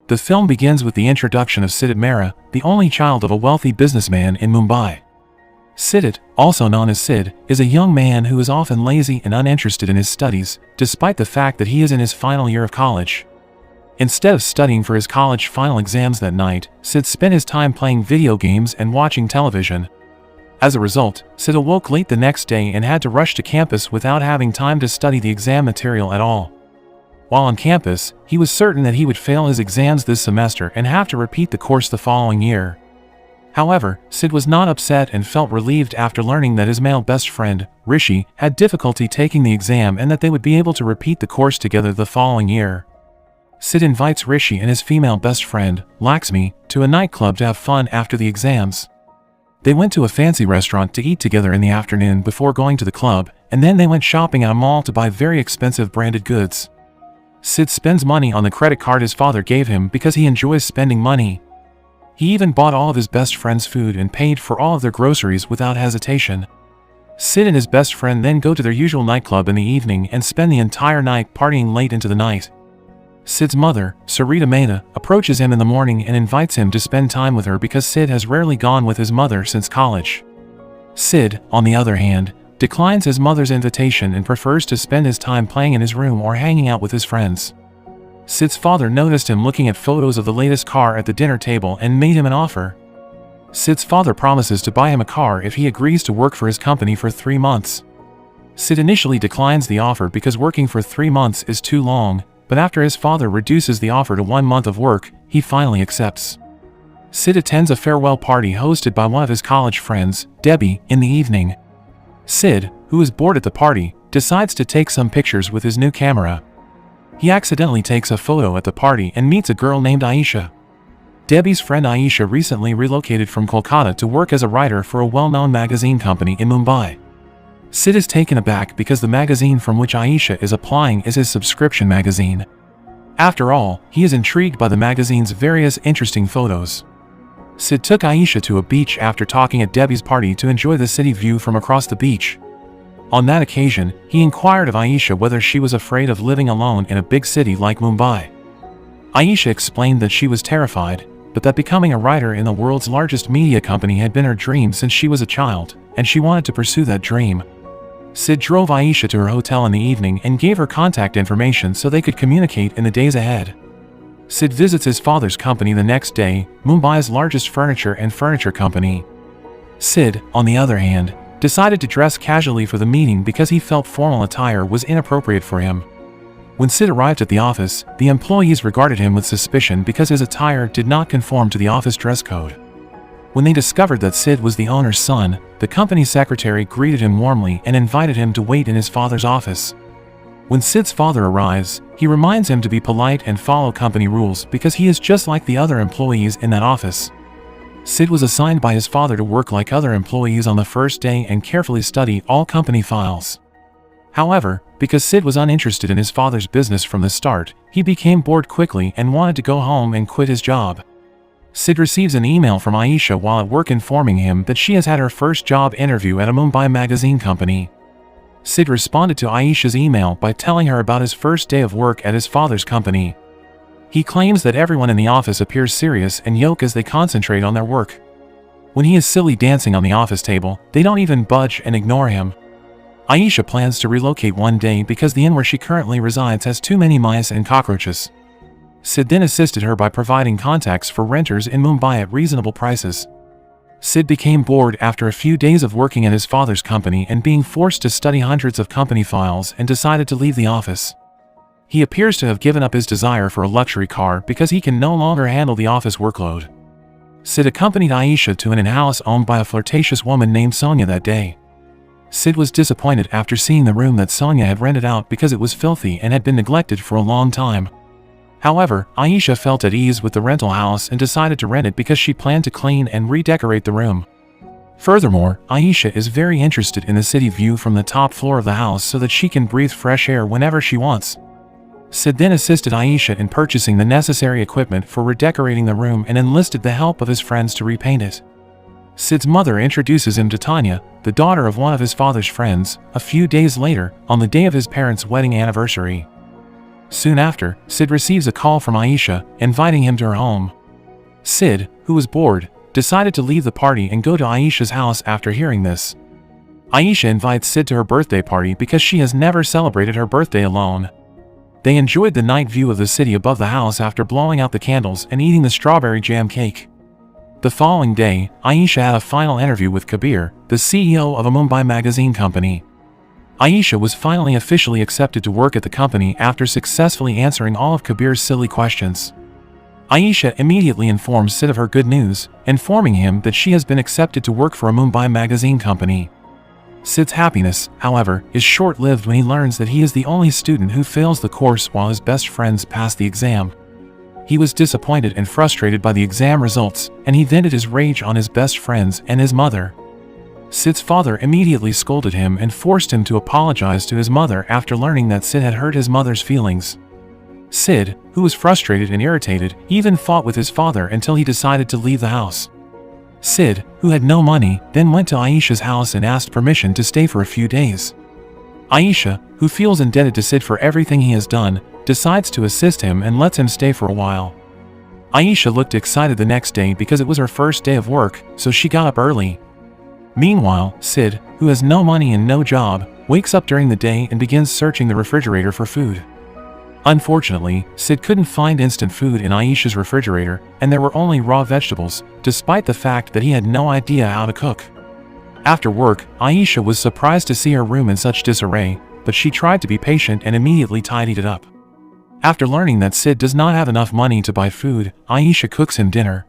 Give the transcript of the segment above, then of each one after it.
The film begins with the introduction of Sidit Mehra, the only child of a wealthy businessman in Mumbai. Sidit, also known as Sid, is a young man who is often lazy and uninterested in his studies, despite the fact that he is in his final year of college. Instead of studying for his college final exams that night, Sid spent his time playing video games and watching television. As a result, Sid awoke late the next day and had to rush to campus without having time to study the exam material at all. While on campus, he was certain that he would fail his exams this semester and have to repeat the course the following year. However, Sid was not upset and felt relieved after learning that his male best friend, Rishi, had difficulty taking the exam and that they would be able to repeat the course together the following year. Sid invites Rishi and his female best friend, Lakshmi, to a nightclub to have fun after the exams. They went to a fancy restaurant to eat together in the afternoon before going to the club, and then they went shopping at a mall to buy very expensive branded goods. Sid spends money on the credit card his father gave him because he enjoys spending money. He even bought all of his best friend's food and paid for all of their groceries without hesitation. Sid and his best friend then go to their usual nightclub in the evening and spend the entire night partying late into the night. Sid's mother, Sarita Mehta, approaches him in the morning and invites him to spend time with her because Sid has rarely gone with his mother since college. Sid, on the other hand, declines his mother's invitation and prefers to spend his time playing in his room or hanging out with his friends. Sid's father noticed him looking at photos of the latest car at the dinner table and made him an offer. Sid's father promises to buy him a car if he agrees to work for his company for 3 months. Sid initially declines the offer because working for 3 months is too long, but after his father reduces the offer to 1 month of work, he finally accepts. Sid attends a farewell party hosted by one of his college friends, Debbie, in the evening. Sid, who is bored at the party, decides to take some pictures with his new camera. He accidentally takes a photo at the party and meets a girl named Aisha. Debbie's friend Aisha recently relocated from Kolkata to work as a writer for a well-known magazine company in Mumbai. Sid is taken aback because the magazine from which Aisha is applying is his subscription magazine. After all, he is intrigued by the magazine's various interesting photos. Sid took Aisha to a beach after talking at Debbie's party to enjoy the city view from across the beach. On that occasion, he inquired of Aisha whether she was afraid of living alone in a big city like Mumbai. Aisha explained that she was terrified, but that becoming a writer in the world's largest media company had been her dream since she was a child, and she wanted to pursue that dream. Sid drove Aisha to her hotel in the evening and gave her contact information so they could communicate in the days ahead. Sid visits his father's company the next day, Mumbai's largest furniture company. Sid, on the other hand, decided to dress casually for the meeting because he felt formal attire was inappropriate for him. When Sid arrived at the office, the employees regarded him with suspicion because his attire did not conform to the office dress code. When they discovered that Sid was the owner's son, the company's secretary greeted him warmly and invited him to wait in his father's office. When Sid's father arrives, he reminds him to be polite and follow company rules because he is just like the other employees in that office. Sid was assigned by his father to work like other employees on the first day and carefully study all company files. However, because Sid was uninterested in his father's business from the start, he became bored quickly and wanted to go home and quit his job. Sid receives an email from Aisha while at work informing him that she has had her first job interview at a Mumbai magazine company. Sid responded to Aisha's email by telling her about his first day of work at his father's company. He claims that everyone in the office appears serious and yoke as they concentrate on their work. When he is silly dancing on the office table, they don't even budge and ignore him. Aisha plans to relocate one day because the inn where she currently resides has too many mice and cockroaches. Sid then assisted her by providing contacts for renters in Mumbai at reasonable prices. Sid became bored after a few days of working at his father's company and being forced to study hundreds of company files and decided to leave the office. He appears to have given up his desire for a luxury car because he can no longer handle the office workload. Sid accompanied Aisha to an in-house owned by a flirtatious woman named Sonia that day. Sid was disappointed after seeing the room that Sonia had rented out because it was filthy and had been neglected for a long time. However, Aisha felt at ease with the rental house and decided to rent it because she planned to clean and redecorate the room. Furthermore, Aisha is very interested in the city view from the top floor of the house so that she can breathe fresh air whenever she wants. Sid then assisted Aisha in purchasing the necessary equipment for redecorating the room and enlisted the help of his friends to repaint it. Sid's mother introduces him to Tanya, the daughter of one of his father's friends, a few days later, on the day of his parents' wedding anniversary. Soon after, Sid receives a call from Aisha, inviting him to her home. Sid, who was bored, decided to leave the party and go to Aisha's house after hearing this. Aisha invites Sid to her birthday party because she has never celebrated her birthday alone. They enjoyed the night view of the city above the house after blowing out the candles and eating the strawberry jam cake. The following day, Aisha had a final interview with Kabir, the CEO of a Mumbai magazine company. Aisha was finally officially accepted to work at the company after successfully answering all of Kabir's silly questions. Aisha immediately informs Sid of her good news, informing him that she has been accepted to work for a Mumbai magazine company. Sid's happiness, however, is short-lived when he learns that he is the only student who fails the course while his best friends pass the exam. He was disappointed and frustrated by the exam results, and he vented his rage on his best friends and his mother. Sid's father immediately scolded him and forced him to apologize to his mother after learning that Sid had hurt his mother's feelings. Sid, who was frustrated and irritated, even fought with his father until he decided to leave the house. Sid, who had no money, then went to Aisha's house and asked permission to stay for a few days. Aisha, who feels indebted to Sid for everything he has done, decides to assist him and lets him stay for a while. Aisha looked excited the next day because it was her first day of work, so she got up early. Meanwhile, Sid, who has no money and no job, wakes up during the day and begins searching the refrigerator for food. Unfortunately, Sid couldn't find instant food in Aisha's refrigerator, and there were only raw vegetables, despite the fact that he had no idea how to cook. After work, Aisha was surprised to see her room in such disarray, but she tried to be patient and immediately tidied it up. After learning that Sid does not have enough money to buy food, Aisha cooks him dinner.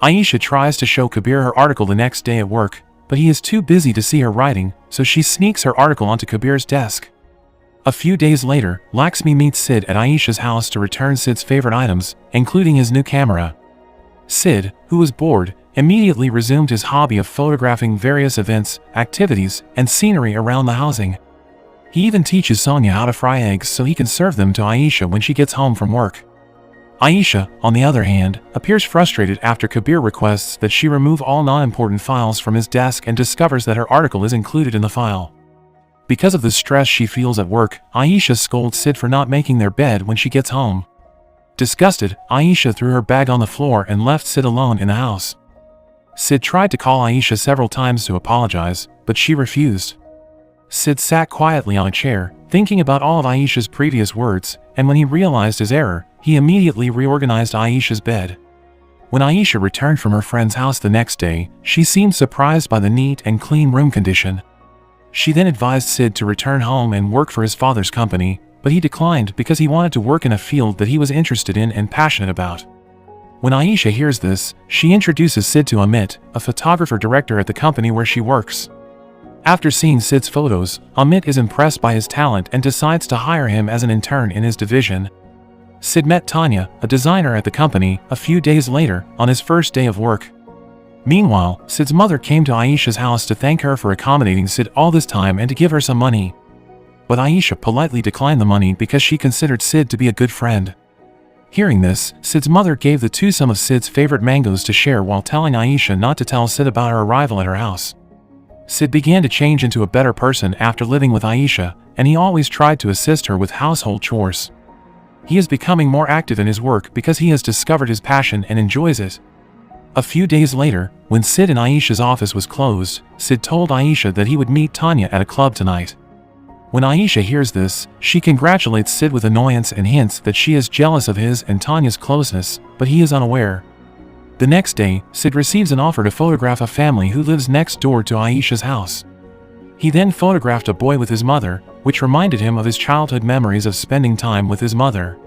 Aisha tries to show Kabir her article the next day at work, but he is too busy to see her writing, so she sneaks her article onto Kabir's desk. A few days later, Laxmi meets Sid at Aisha's house to return Sid's favorite items, including his new camera. Sid, who was bored, immediately resumed his hobby of photographing various events, activities, and scenery around the housing. He even teaches Sonia how to fry eggs so he can serve them to Aisha when she gets home from work. Aisha, on the other hand, appears frustrated after Kabir requests that she remove all non-important files from his desk and discovers that her article is included in the file. Because of the stress she feels at work, Aisha scolds Sid for not making their bed when she gets home. Disgusted, Aisha threw her bag on the floor and left Sid alone in the house. Sid tried to call Aisha several times to apologize, but she refused. Sid sat quietly on a chair, thinking about all of Aisha's previous words, and when he realized his error, he immediately reorganized Aisha's bed. When Aisha returned from her friend's house the next day, she seemed surprised by the neat and clean room condition. She then advised Sid to return home and work for his father's company, but he declined because he wanted to work in a field that he was interested in and passionate about. When Aisha hears this, she introduces Sid to Amit, a photographer-director at the company where she works. After seeing Sid's photos, Amit is impressed by his talent and decides to hire him as an intern in his division. Sid met Tanya, a designer at the company, a few days later, on his first day of work. Meanwhile, Sid's mother came to Aisha's house to thank her for accommodating Sid all this time and to give her some money. But Aisha politely declined the money because she considered Sid to be a good friend. Hearing this, Sid's mother gave the two some of Sid's favorite mangoes to share while telling Aisha not to tell Sid about her arrival at her house. Sid began to change into a better person after living with Aisha, and he always tried to assist her with household chores. He is becoming more active in his work because he has discovered his passion and enjoys it. A few days later, when Sid and Aisha's office was closed, Sid told Aisha that he would meet Tanya at a club tonight. When Aisha hears this, she congratulates Sid with annoyance and hints that she is jealous of his and Tanya's closeness, but he is unaware. The next day, Sid receives an offer to photograph a family who lives next door to Aisha's house. He then photographed a boy with his mother, which reminded him of his childhood memories of spending time with his mother.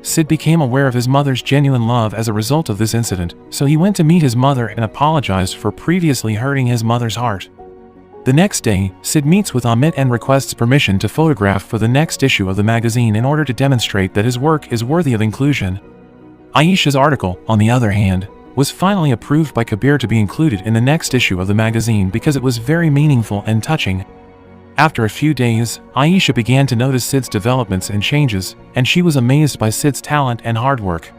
Sid became aware of his mother's genuine love as a result of this incident, so he went to meet his mother and apologized for previously hurting his mother's heart. The next day, Sid meets with Amit and requests permission to photograph for the next issue of the magazine in order to demonstrate that his work is worthy of inclusion. Aisha's article, on the other hand, was finally approved by Kabir to be included in the next issue of the magazine because it was very meaningful and touching. After a few days, Aisha began to notice Sid's developments and changes, and she was amazed by Sid's talent and hard work.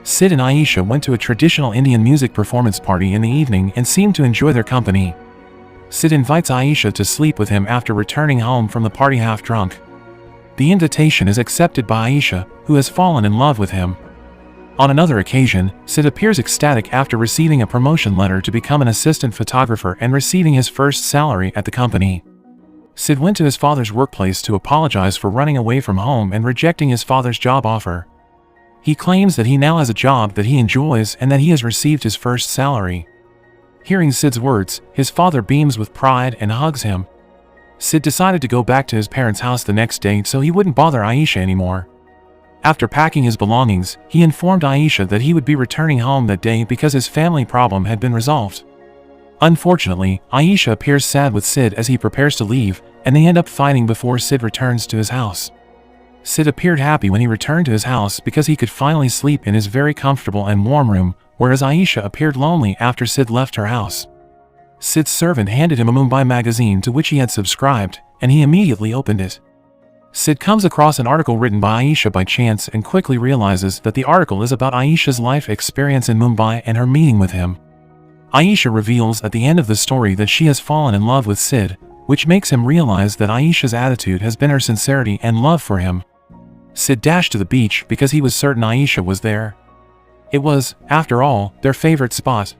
Sid and Aisha went to a traditional Indian music performance party in the evening and seemed to enjoy their company. Sid invites Aisha to sleep with him after returning home from the party half drunk. The invitation is accepted by Aisha, who has fallen in love with him. On another occasion, Sid appears ecstatic after receiving a promotion letter to become an assistant photographer and receiving his first salary at the company. Sid went to his father's workplace to apologize for running away from home and rejecting his father's job offer. He claims that he now has a job that he enjoys and that he has received his first salary. Hearing Sid's words, his father beams with pride and hugs him. Sid decided to go back to his parents' house the next day so he wouldn't bother Aisha anymore. After packing his belongings, he informed Aisha that he would be returning home that day because his family problem had been resolved. Unfortunately, Aisha appears sad with Sid as he prepares to leave, and they end up fighting before Sid returns to his house. Sid appeared happy when he returned to his house because he could finally sleep in his very comfortable and warm room, whereas Aisha appeared lonely after Sid left her house. Sid's servant handed him a Mumbai magazine to which he had subscribed, and he immediately opened it. Sid comes across an article written by Aisha by chance and quickly realizes that the article is about Aisha's life experience in Mumbai and her meeting with him. Aisha reveals at the end of the story that she has fallen in love with Sid, which makes him realize that Aisha's attitude has been her sincerity and love for him. Sid dashed to the beach because he was certain Aisha was there. It was, after all, their favorite spot.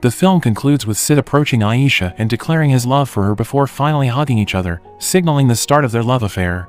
The film concludes with Sid approaching Aisha and declaring his love for her before finally hugging each other, signaling the start of their love affair.